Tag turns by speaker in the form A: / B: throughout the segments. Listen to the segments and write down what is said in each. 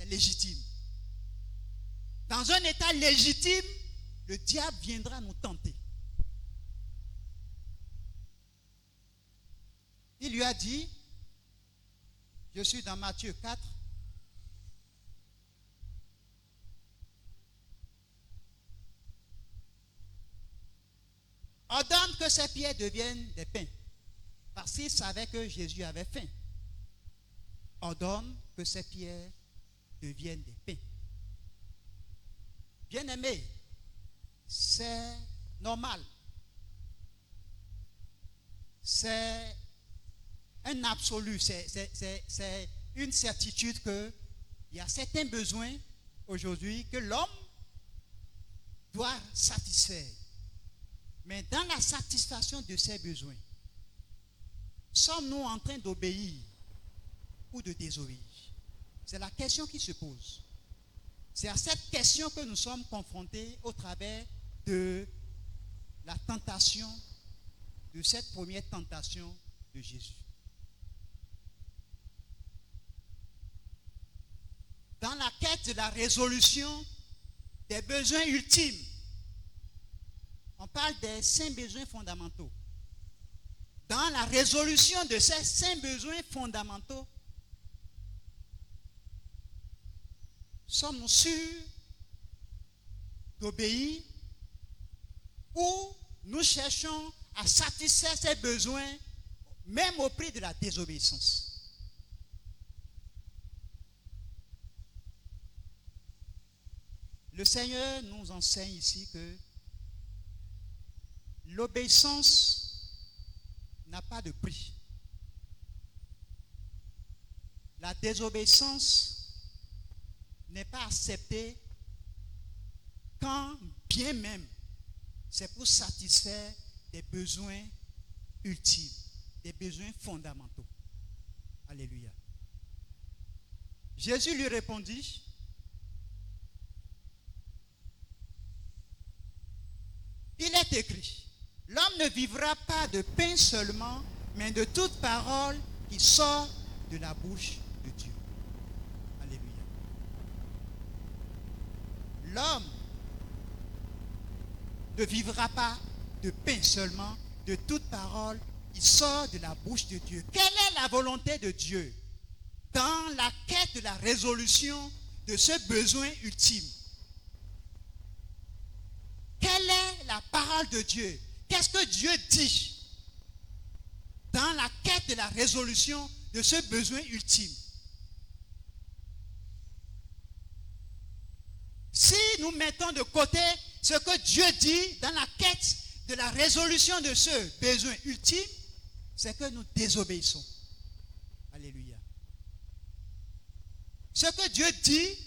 A: légitime. Dans un état légitime, le diable viendra nous tenter. Il lui a dit, je suis dans Matthieu 4, ordonne que ces pierres deviennent des pains. Parce qu'il savait que Jésus avait faim. Ordonne que ces pierres deviennent des pains. Bien-aimé, c'est normal. C'est un absolu. C'est une certitude qu'il y a certains besoins aujourd'hui que l'homme doit satisfaire. Mais dans la satisfaction de ces besoins, sommes-nous en train d'obéir ou de désobéir? C'est la question qui se pose. C'est à cette question que nous sommes confrontés au travers de la tentation, de cette première tentation de Jésus. Dans la quête de la résolution des besoins ultimes, on parle des 5 besoins fondamentaux. Dans la résolution de ces 5 besoins fondamentaux, sommes-nous sûrs d'obéir ou nous cherchons à satisfaire ces besoins même au prix de la désobéissance? Le Seigneur nous enseigne ici que l'obéissance n'a pas de prix. La désobéissance n'est pas acceptée quand bien même c'est pour satisfaire des besoins ultimes, des besoins fondamentaux. Alléluia. Jésus lui répondit, il est écrit, l'homme ne vivra pas de pain seulement, mais de toute parole qui sort de la bouche de Dieu. Alléluia. L'homme ne vivra pas de pain seulement, de toute parole qui sort de la bouche de Dieu. Quelle est la volonté de Dieu dans la quête de la résolution de ce besoin ultime? Quelle est la parole de Dieu? Qu'est-ce que Dieu dit dans la quête de la résolution de ce besoin ultime? Si nous mettons de côté ce que Dieu dit dans la quête de la résolution de ce besoin ultime, c'est que nous désobéissons. Alléluia. Ce que Dieu dit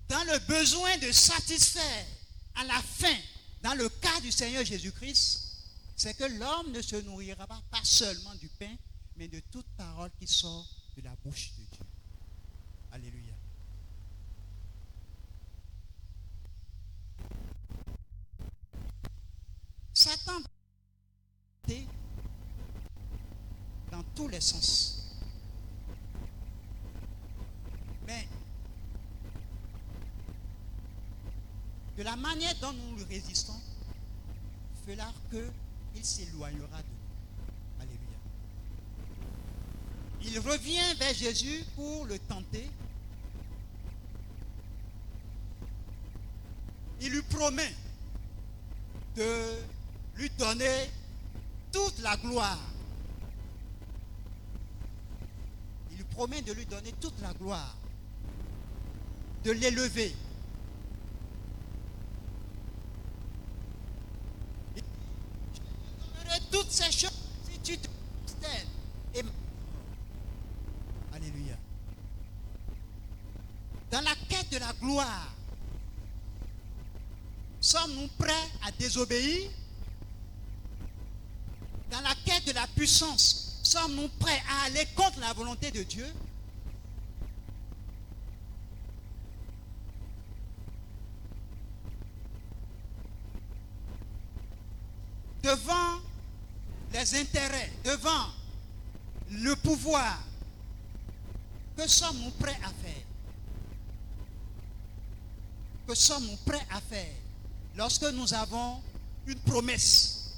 A: dans le besoin de satisfaire à la fin, dans le cas du Seigneur Jésus-Christ, c'est que l'homme ne se nourrira pas seulement du pain, mais de toute parole qui sort de la bouche de Dieu. Alléluia. Satan va tenter dans tous les sens. Mais de la manière dont nous lui résistons, fera qu'il s'éloignera de nous. Alléluia. Il revient vers Jésus pour le tenter. Il lui promet de lui donner toute la gloire. Il lui promet de lui donner toute la gloire, de l'élever. Toutes ces choses, si tu te consternes. Alléluia. Dans la quête de la gloire, sommes-nous prêts à désobéir? Dans la quête de la puissance, sommes-nous prêts à aller contre la volonté de Dieu? Devant les intérêts, devant le pouvoir, que sommes-nous prêts à faire? que sommes-nous prêts à faire lorsque nous avons une promesse?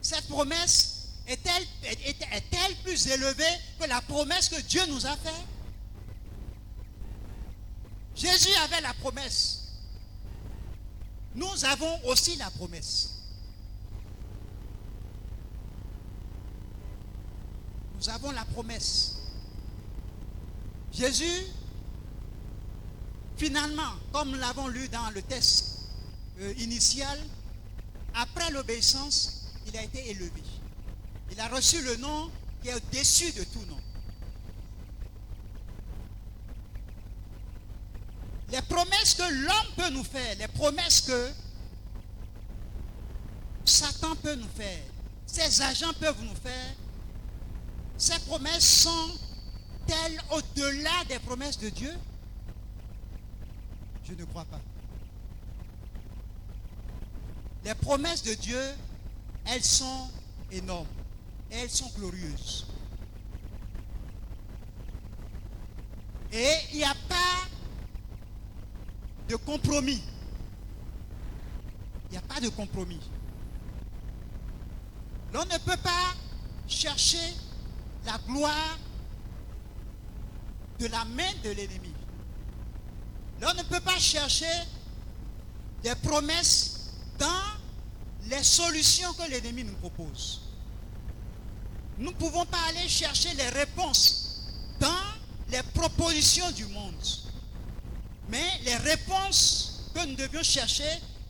A: Cette promesse est-elle plus élevée que la promesse que Dieu nous a faite? Jésus avait la promesse. Nous avons aussi la promesse. Nous avons la promesse. Jésus, finalement, comme nous l'avons lu dans le texte initial, après l'obéissance, il a été élevé. Il a reçu le nom qui est au-dessus de tout nom. Les promesses que l'homme peut nous faire, les promesses que Satan peut nous faire, ses agents peuvent nous faire, ces promesses sont-elles au-delà des promesses de Dieu? Je ne crois pas. Les promesses de Dieu, elles sont énormes et elles sont glorieuses. Et il n'y a pas de compromis. Il n'y a pas de compromis. L'on ne peut pas chercher la gloire de la main de l'ennemi. L'on ne peut pas chercher des promesses dans les solutions que l'ennemi nous propose. Nous ne pouvons pas aller chercher les réponses dans les propositions du monde. Mais les réponses que nous devions chercher,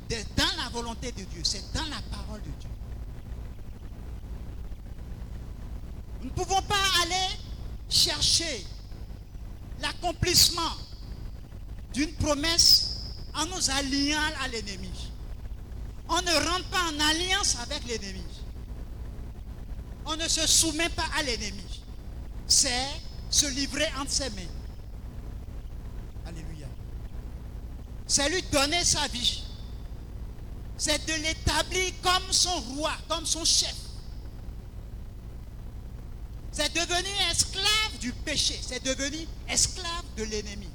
A: c'est dans la volonté de Dieu, c'est dans la parole de Dieu. Nous ne pouvons pas aller chercher l'accomplissement d'une promesse en nous alliant à l'ennemi. On ne rentre pas en alliance avec l'ennemi. On ne se soumet pas à l'ennemi. C'est se livrer entre ses mains. Alléluia. C'est lui donner sa vie. C'est de l'établir comme son roi, comme son chef. C'est devenir esclave du péché. C'est devenir esclave de l'ennemi.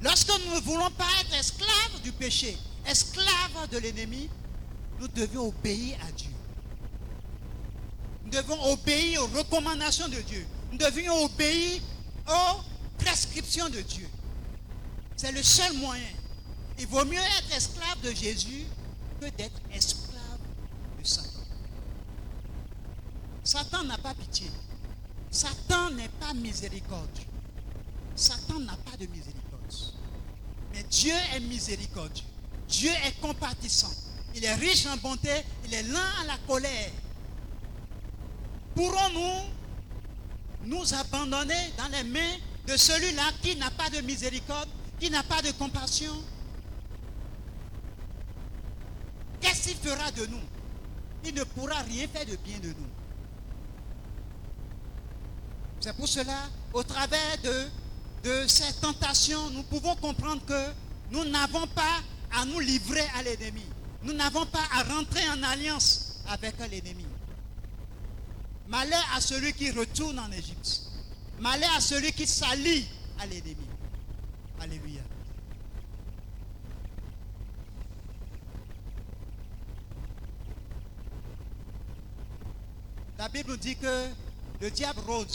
A: Lorsque nous ne voulons pas être esclaves du péché, esclaves de l'ennemi, nous devons obéir à Dieu. Nous devons obéir aux recommandations de Dieu. Nous devons obéir aux prescriptions de Dieu. C'est le seul moyen. Il vaut mieux être esclave de Jésus que d'être esclave de Satan. Satan n'a pas pitié. Satan n'est pas miséricordieux. Satan n'a pas de miséricorde. Mais Dieu est miséricordieux. Dieu est compatissant. Il est riche en bonté. Il est lent à la colère. Pourrons-nous nous abandonner dans les mains de celui-là qui n'a pas de miséricorde, qui n'a pas de compassion? Qu'est-ce qu'il fera de nous? Il ne pourra rien faire de bien de nous. C'est pour cela, au travers de ces tentations, nous pouvons comprendre que nous n'avons pas à nous livrer à l'ennemi. Nous n'avons pas à rentrer en alliance avec l'ennemi. Malheur à celui qui retourne en Égypte. Malheur à celui qui s'allie à l'ennemi. Alléluia. La Bible nous dit que le diable rôde.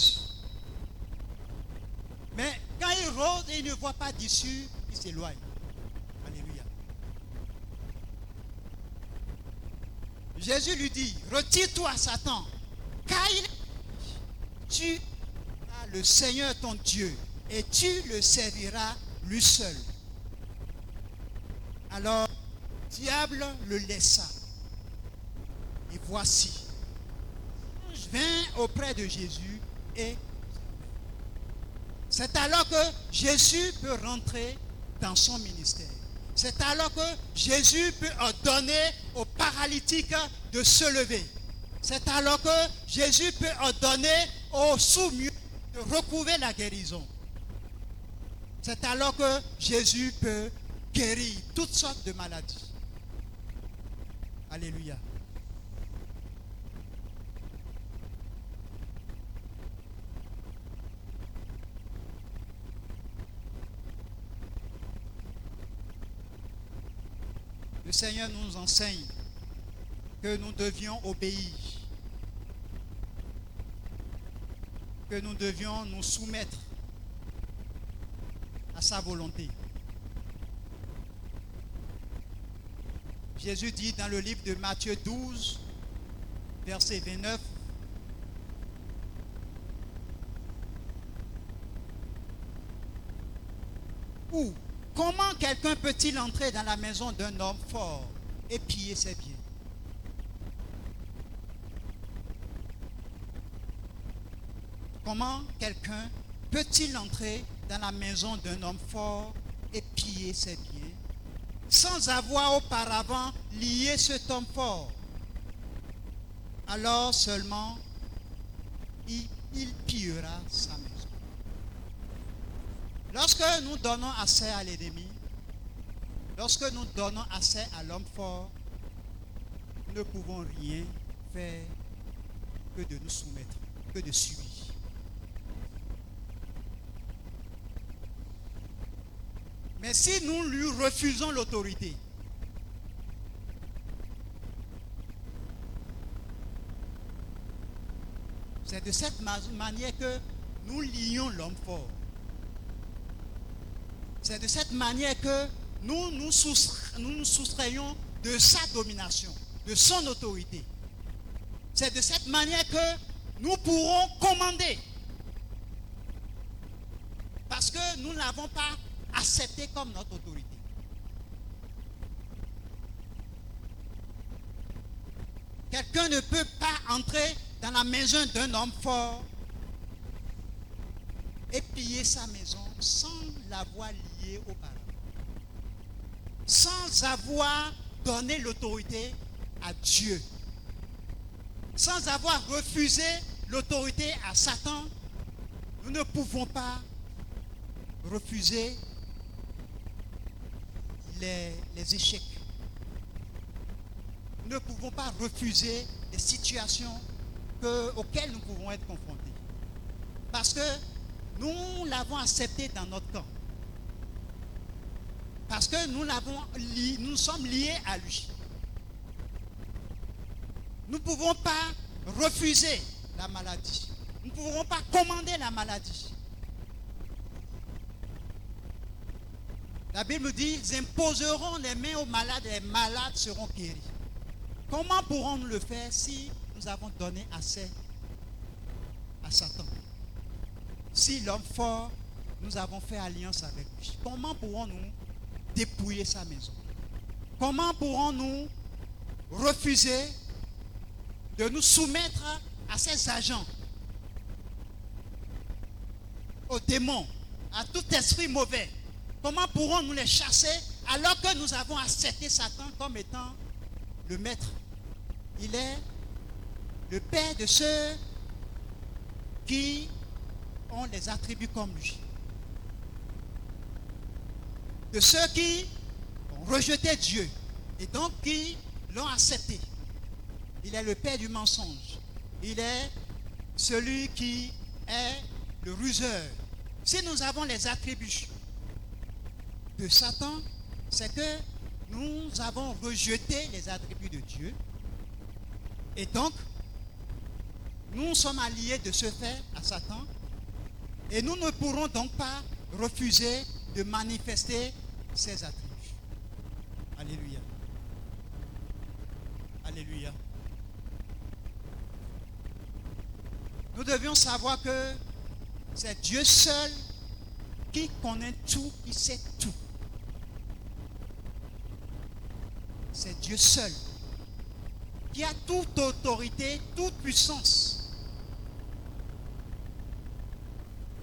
A: Mais quand il rôde et il ne voit pas d'issue, il s'éloigne. Alléluia. Jésus lui dit, retire-toi Satan, car tu as le Seigneur ton Dieu et tu le serviras lui seul. Alors, le diable le laissa. Et voici, je viens auprès de Jésus et c'est alors que Jésus peut rentrer dans son ministère. C'est alors que Jésus peut ordonner aux paralytiques de se lever. C'est alors que Jésus peut ordonner aux sourds-muets de recouvrer la guérison. C'est alors que Jésus peut guérir toutes sortes de maladies. Alléluia. Le Seigneur nous enseigne que nous devions obéir, que nous devions nous soumettre à sa volonté. Jésus dit dans le livre de Matthieu 12, verset 29, ou comment quelqu'un peut-il entrer dans la maison d'un homme fort et piller ses biens? Comment quelqu'un peut-il entrer dans la maison d'un homme fort et piller ses biens sans avoir auparavant lié cet homme fort? Alors seulement il pillera sa maison. Lorsque nous donnons accès à l'ennemi, lorsque nous donnons accès à l'homme fort, nous ne pouvons rien faire que de nous soumettre, que de subir. Mais si nous lui refusons l'autorité, c'est de cette manière que nous lions l'homme fort. C'est de cette manière que nous nous soustrayons de sa domination, de son autorité. C'est de cette manière que nous pourrons commander. Parce que nous ne l'avons pas accepté comme notre autorité. Quelqu'un ne peut pas entrer dans la maison d'un homme fort et piller sa maison sans l'avoir lié auparavant, sans avoir donné l'autorité à Dieu, sans avoir refusé l'autorité à Satan. Nous ne pouvons pas refuser les échecs. Nous ne pouvons pas refuser les situations auxquelles nous pouvons être confrontés. Parce que nous l'avons accepté dans notre camp. Parce que nous sommes liés à lui. Nous ne pouvons pas refuser la maladie. Nous ne pouvons pas commander la maladie. La Bible dit, ils imposeront les mains aux malades et les malades seront guéris. Comment pourrons-nous le faire si nous avons donné accès à Satan? Si l'homme fort, nous avons fait alliance avec lui, comment pourrons-nous dépouiller sa maison? Comment pourrons-nous refuser de nous soumettre à ces agents, aux démons, à tout esprit mauvais? Comment pourrons-nous les chasser alors que nous avons accepté Satan comme étant le maître? Il est le père de ceux qui ont des attributs comme lui. De ceux qui ont rejeté Dieu et donc qui l'ont accepté. Il est le père du mensonge. Il est celui qui est le ruseur. Si nous avons les attributs de Satan, c'est que nous avons rejeté les attributs de Dieu. Et donc, nous sommes alliés de ce fait à Satan. Et nous ne pourrons donc pas refuser de manifester ses attributs. Alléluia. Alléluia. Nous devions savoir que c'est Dieu seul qui connaît tout, qui sait tout. C'est Dieu seul qui a toute autorité, toute puissance.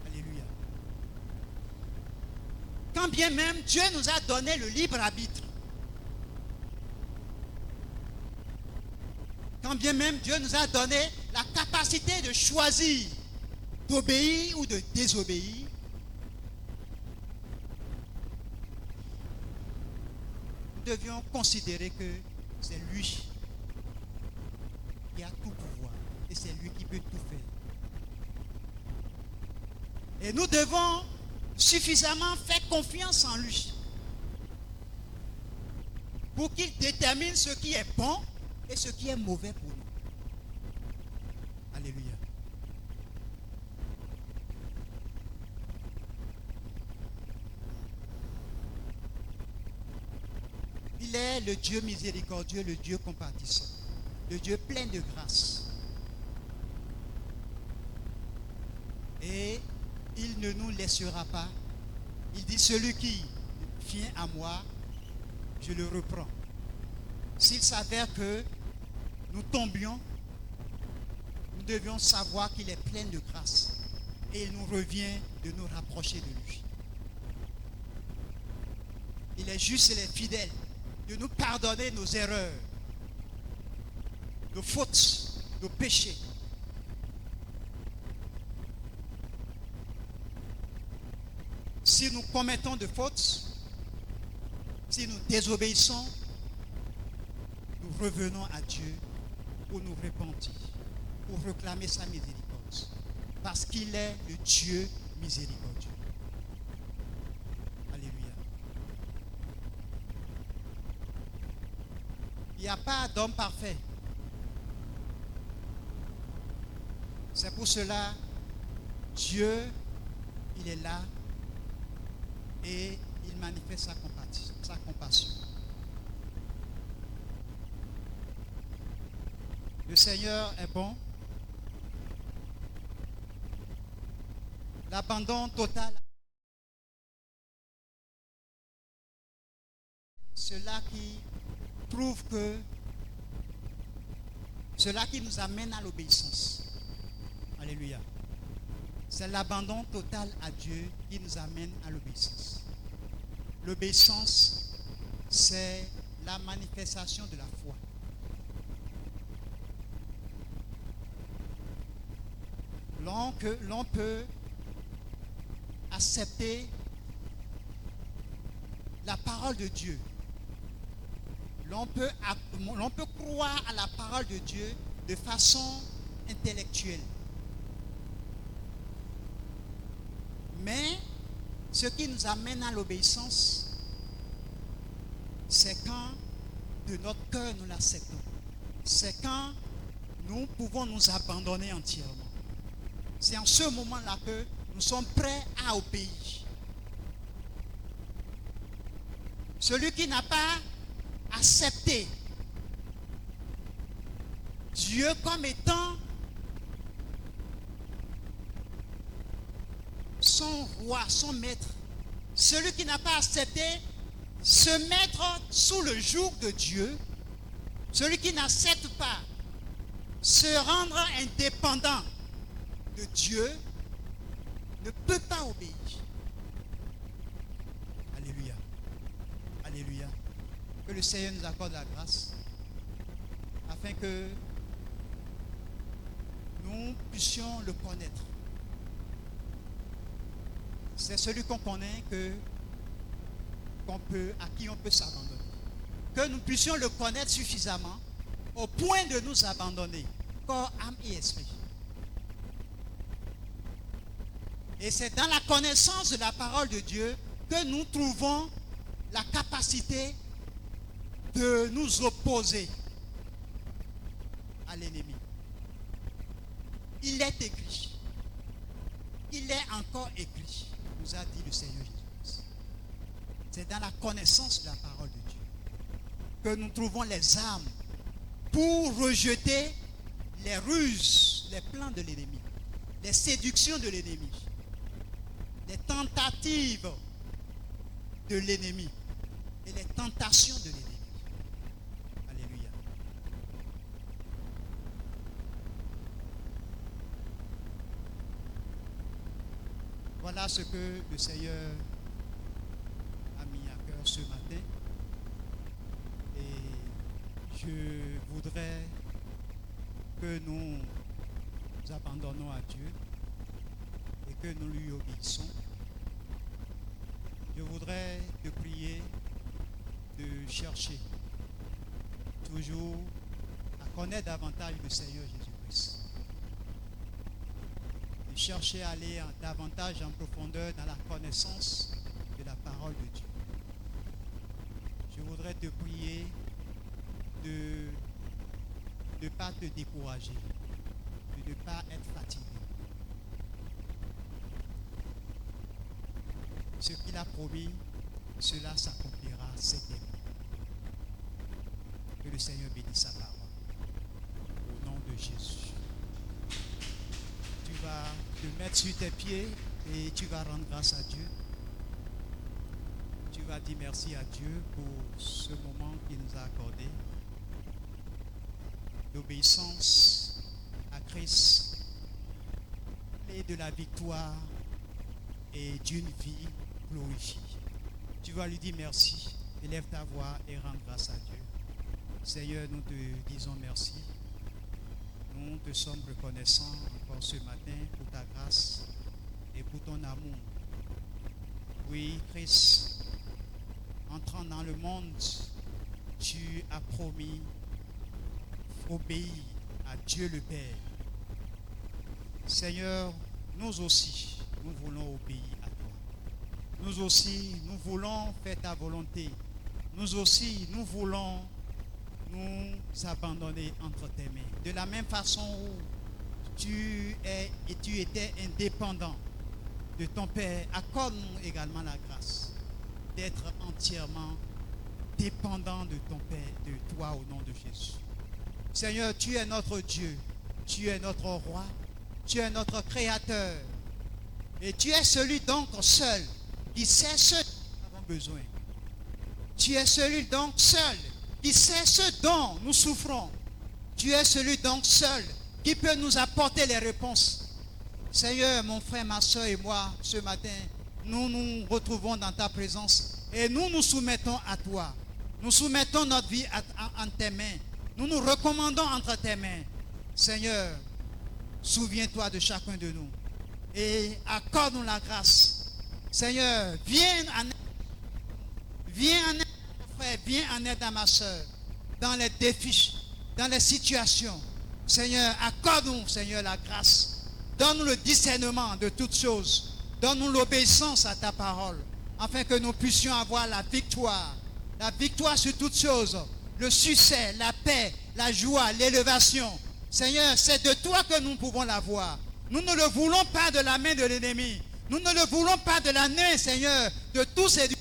A: Alléluia. Quand bien même Dieu nous a donné le libre arbitre, quand bien même Dieu nous a donné la capacité de choisir, d'obéir ou de désobéir, nous devions considérer que c'est lui qui a tout pouvoir et c'est lui qui peut tout faire. Et nous devons suffisamment faire confiance en lui pour qu'il détermine ce qui est bon et ce qui est mauvais pour nous. Alléluia. Il est le Dieu miséricordieux, le Dieu compatissant, le Dieu plein de grâce. Et il ne nous laissera pas. Il dit, celui qui vient à moi, je le reprends. S'il s'avère que nous tombions, nous devions savoir qu'il est plein de grâce. Et il nous revient de nous rapprocher de lui. Il est juste et il est fidèle de nous pardonner nos erreurs, nos fautes, nos péchés. Si nous commettons de fautes, si nous désobéissons, nous revenons à Dieu pour nous repentir, pour réclamer sa miséricorde. Parce qu'il est le Dieu miséricordieux. Alléluia. Il n'y a pas d'homme parfait. C'est pour cela, Dieu, il est là et il manifeste sa compassion. Le Seigneur est bon. L'abandon total. Cela qui prouve que cela qui nous amène à l'obéissance. Alléluia. C'est l'abandon total à Dieu qui nous amène à l'obéissance. L'obéissance, c'est la manifestation de la foi. L'on peut accepter la parole de Dieu. L'on peut croire à la parole de Dieu de façon intellectuelle. Mais ce qui nous amène à l'obéissance, c'est quand de notre cœur nous l'acceptons. C'est quand nous pouvons nous abandonner entièrement. C'est en ce moment-là que nous sommes prêts à obéir. Celui qui n'a pas accepté Dieu comme étant son roi, son maître, celui qui n'a pas accepté se mettre sous le joug de Dieu, celui qui n'accepte pas se rendre indépendant de Dieu, ne peut pas obéir. Alléluia. Alléluia. Que le Seigneur nous accorde la grâce afin que nous puissions le connaître. C'est celui qu'on connaît à qui on peut s'abandonner. Que nous puissions le connaître suffisamment au point de nous abandonner, corps, âme et esprit. Et c'est dans la connaissance de la parole de Dieu que nous trouvons la capacité de nous opposer à l'ennemi. Il est écrit. Il est encore écrit, nous a dit le Seigneur Jésus-Christ. C'est dans la connaissance de la parole de Dieu que nous trouvons les armes pour rejeter les ruses, les plans de l'ennemi, les séductions de l'ennemi, les tentatives de l'ennemi et les tentations de l'ennemi. Alléluia. Voilà ce que le Seigneur a mis à cœur ce matin. Et je voudrais que nous nous abandonnons à Dieu et que nous lui obéissons. Je voudrais te prier de chercher toujours à connaître davantage le Seigneur Jésus-Christ. De chercher à aller davantage en profondeur dans la connaissance de la parole de Dieu. Je je voudrais te prier de ne pas te décourager, de ne pas être fatigué. Ce qu'il a promis, cela s'accomplira certainement. Que le Seigneur bénisse sa parole. Au nom de Jésus. Tu vas te mettre sur tes pieds et tu vas rendre grâce à Dieu. Tu vas dire merci à Dieu pour ce moment qu'il nous a accordé. D'obéissance à Christ et de la victoire et d'une vie glorifiée. Tu vas lui dire merci, élève ta voix et rends grâce à Dieu. Seigneur, nous te disons merci. Nous te sommes reconnaissants encore ce matin pour ta grâce et pour ton amour. Oui, Christ, entrant dans le monde, tu as promis obéir à Dieu le Père. Seigneur, nous aussi, nous voulons obéir à toi. Nous aussi, nous voulons faire ta volonté. Nous aussi, nous voulons nous abandonner entre tes mains. De la même façon où tu étais indépendant de ton Père, accorde-nous également la grâce d'être entièrement dépendant de ton Père, de toi au nom de Jésus. Seigneur, tu es notre Dieu, tu es notre roi, tu es notre créateur. Et tu es celui donc seul qui sait ce dont nous avons besoin. Tu es celui donc seul qui sait ce dont nous souffrons. Tu es celui donc seul qui peut nous apporter les réponses. Seigneur, mon frère, ma soeur et moi, ce matin, nous nous retrouvons dans ta présence et nous nous soumettons à toi. Nous soumettons notre vie en tes mains. Nous nous recommandons entre tes mains. Seigneur, souviens-toi de chacun de nous et accorde-nous la grâce. Seigneur, viens en aide à mon frère, viens en aide à ma soeur dans les défis, dans les situations. Seigneur, accorde-nous, Seigneur, la grâce. Donne-nous le discernement de toutes choses. Donne-nous l'obéissance à ta parole, afin que nous puissions avoir la victoire sur toutes choses, le succès, la paix, la joie, l'élévation. Seigneur, c'est de toi que nous pouvons l'avoir. Nous ne le voulons pas de la main de l'ennemi. Nous ne le voulons pas de la main, Seigneur, de tous ces dieux,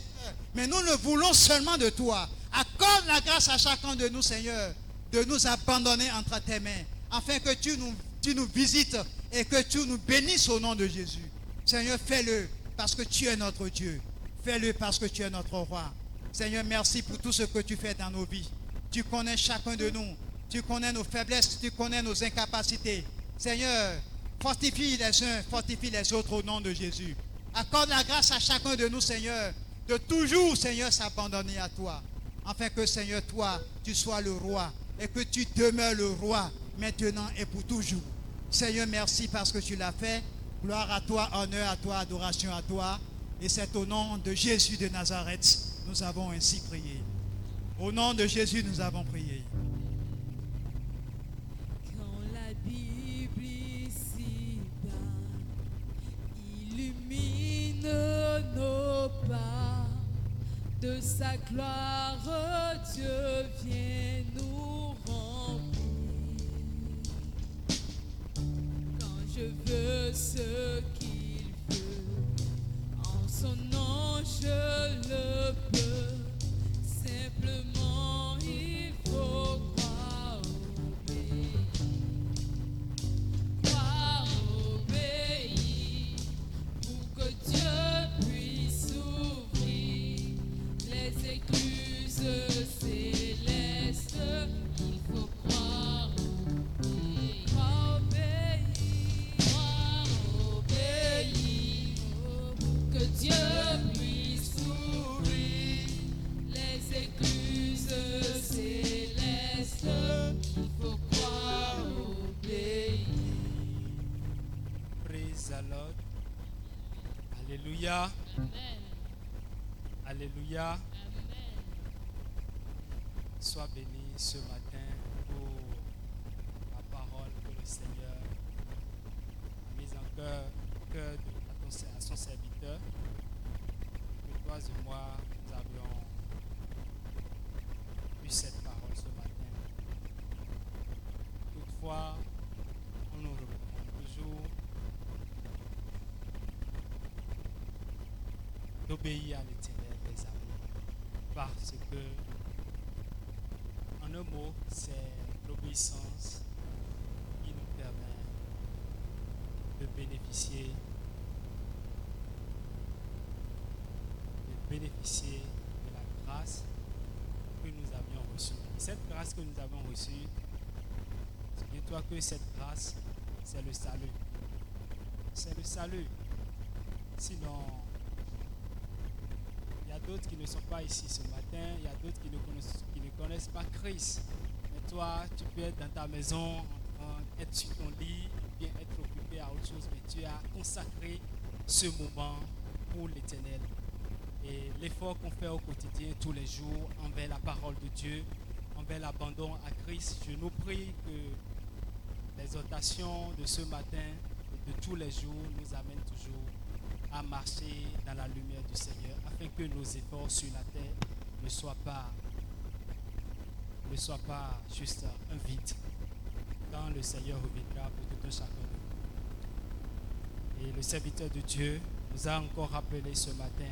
A: mais nous le voulons seulement de toi. Accorde la grâce à chacun de nous, Seigneur, de nous abandonner entre tes mains, afin que tu nous visites et que tu nous bénisses au nom de Jésus. Seigneur, fais-le parce que tu es notre Dieu. Fais-le parce que tu es notre roi. Seigneur, merci pour tout ce que tu fais dans nos vies. Tu connais chacun de nous. Tu connais nos faiblesses, tu connais nos incapacités. Seigneur, fortifie les uns, fortifie les autres au nom de Jésus. Accorde la grâce à chacun de nous, Seigneur, de toujours, Seigneur, s'abandonner à toi. Afin que, Seigneur, toi, tu sois le roi et que tu demeures le roi maintenant et pour toujours. Seigneur, merci parce que tu l'as fait. Gloire à toi, honneur à toi, adoration à toi. Et c'est au nom de Jésus de Nazareth, nous avons ainsi prié. Au nom de Jésus, nous avons prié.
B: Quand la Bible ici-bas illumine nos pas, de sa gloire, Dieu vient nous remplir. Quand je veux ce qu'il veut, en son nom je le peux. Simplement il faut croire, obéir, pour que Dieu puisse ouvrir les écluses célestes. Il faut croire, obéir, pour que Dieu puisse ouvrir les écluses célestes. Il faut croire, obéir.
C: Praise the Lord. Alléluia.
B: Amen.
C: Alléluia.
B: Amen.
C: Sois béni ce matin pour la parole que le Seigneur a mise en cœur à son serviteur. Que toi et moi, nous avions d'obéir à l'Éternel, les amis. Parce que, en un mot, c'est l'obéissance qui nous permet de bénéficier de la grâce que nous avions reçue. Cette grâce que nous avons reçue, souviens-toi que cette grâce, c'est le salut. C'est le salut. Sinon, il y a d'autres qui ne sont pas ici ce matin, il y a d'autres qui ne connaissent pas Christ. Mais toi, tu peux être dans ta maison, en train d'être sur ton lit, bien être occupé à autre chose, mais tu as consacré ce moment pour l'Éternel. Et l'effort qu'on fait au quotidien, tous les jours, envers la parole de Dieu, envers l'abandon à Christ, je nous prie que l'exhortation de ce matin et de tous les jours nous amène toujours à marcher dans la lumière du Seigneur, afin que nos efforts sur la terre ne soient pas juste un vide, quand le Seigneur reviendra pour tout un chacun de nous. Et le serviteur de Dieu nous a encore rappelé ce matin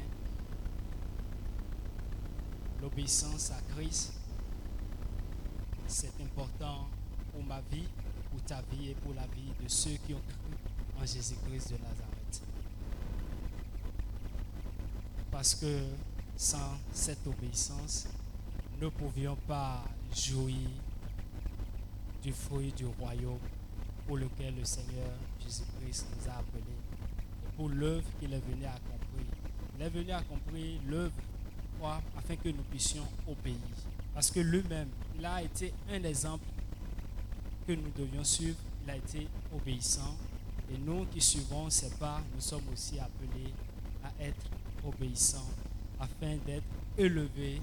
C: l'obéissance à Christ. C'est important pour ma vie, pour ta vie et pour la vie de ceux qui ont cru en Jésus-Christ de Nazareth. Parce que sans cette obéissance, nous ne pouvions pas jouir du fruit du royaume pour lequel le Seigneur Jésus-Christ nous a appelés et pour l'œuvre qu'il est venu accomplir. Il est venu accomplir l'œuvre afin que nous puissions obéir. Parce que lui-même, il a été un exemple que nous devions suivre. Il a été obéissant. Et nous qui suivons ses pas, nous sommes aussi appelés à être obéissants afin d'être élevés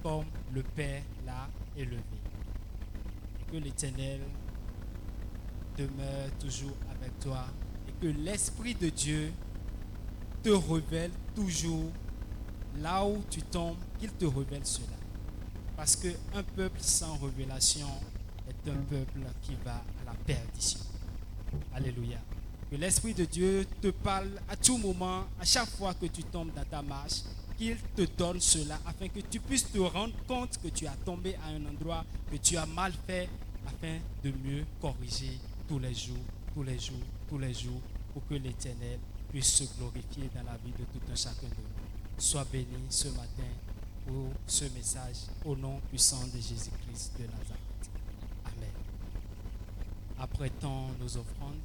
C: comme le Père l'a élevé. Et que l'Éternel demeure toujours avec toi et que l'Esprit de Dieu te révèle toujours là où tu tombes, qu'il te révèle cela. Parce qu'un peuple sans révélation est un peuple qui va à la perdition. Alléluia. Que l'Esprit de Dieu te parle à tout moment, à chaque fois que tu tombes dans ta marche, qu'il te donne cela afin que tu puisses te rendre compte que tu as tombé à un endroit, que tu as mal fait, afin de mieux corriger tous les jours, pour que l'Éternel puisse se glorifier dans la vie de tout un chacun de nous. Sois béni ce matin pour ce message au nom puissant de Jésus-Christ de Nazareth. Amen. Apprêtons nos offrandes.